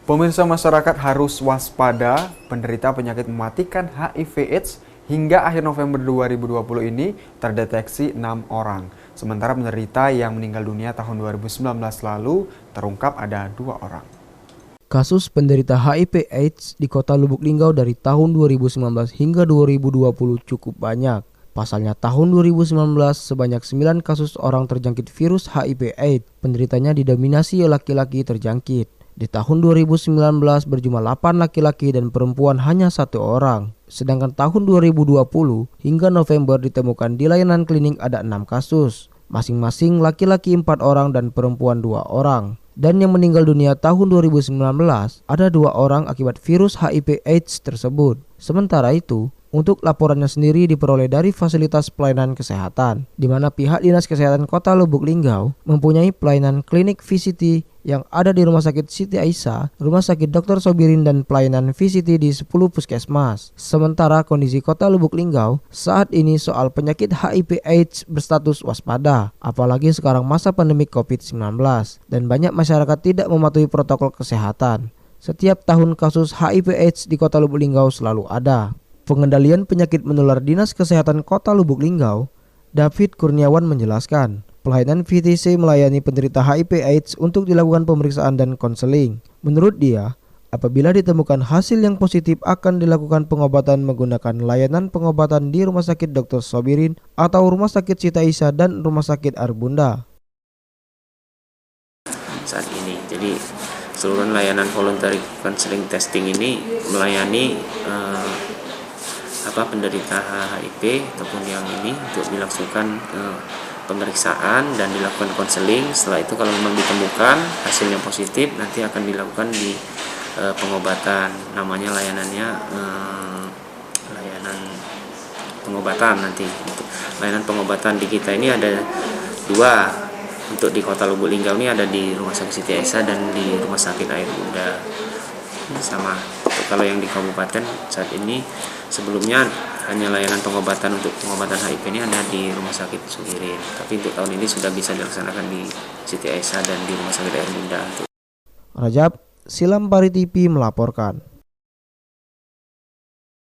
Pemirsa, masyarakat harus waspada penderita penyakit mematikan HIV/AIDS hingga akhir November 2020 ini terdeteksi 6 orang. Sementara penderita yang meninggal dunia tahun 2019 lalu terungkap ada 2 orang. Kasus penderita HIV/AIDS di Kota Lubuk Linggau dari tahun 2019 hingga 2020 cukup banyak. Pasalnya tahun 2019 sebanyak 9 kasus orang terjangkit virus HIV/AIDS. Penderitanya didominasi laki-laki terjangkit. Di tahun 2019 berjumlah 8 laki-laki dan perempuan hanya 1 orang. Sedangkan tahun 2020 hingga November ditemukan di layanan klinik ada 6 kasus. Masing-masing laki-laki 4 orang dan perempuan 2 orang. Dan yang meninggal dunia tahun 2019 ada 2 orang akibat virus HIV/AIDS tersebut. Sementara itu, untuk laporannya sendiri diperoleh dari fasilitas pelayanan kesehatan, di mana pihak Dinas Kesehatan Kota Lubuk Linggau mempunyai pelayanan klinik VCT yang ada di Rumah Sakit Siti Aisyah, Rumah Sakit Dr. Sobirin dan pelayanan VCT di 10 puskesmas. Sementara kondisi Kota Lubuk Linggau saat ini soal penyakit HIV/AIDS berstatus waspada, apalagi sekarang masa pandemi COVID-19 dan banyak masyarakat tidak mematuhi protokol kesehatan. Setiap tahun kasus HIV/AIDS di Kota Lubuk Linggau selalu ada. Pengendalian penyakit menular Dinas Kesehatan Kota Lubuk Linggau, David Kurniawan menjelaskan, pelayanan VTC melayani penderita HIV/AIDS untuk dilakukan pemeriksaan dan konseling. Menurut dia, apabila ditemukan hasil yang positif akan dilakukan pengobatan menggunakan layanan pengobatan di Rumah Sakit Dr. Sobirin atau Rumah Sakit Siti Aisyah dan Rumah Sakit Arbunda. Saat ini, jadi seluruh layanan voluntary counseling testing ini melayani penderita HIV ataupun yang ini untuk dilakukan pemeriksaan dan dilakukan konseling. Setelah itu kalau memang ditemukan hasilnya positif, nanti akan dilakukan di pengobatan. Namanya layanannya layanan pengobatan nanti. Untuk layanan pengobatan di kita ini ada 2. Untuk di Kota Lubuk Linggau ini ada di Rumah Sakit Siti Aisyah dan di Rumah Sakit Arbunda. Sama. Kalau yang di kabupaten saat ini sebelumnya hanya layanan pengobatan untuk pengobatan HIV ini ada di Rumah Sakit Sobirin. Tapi untuk tahun ini sudah bisa dilaksanakan di Siti Aisyah dan di Rumah Sakit Arbunda. Rajab Silampari TV melaporkan.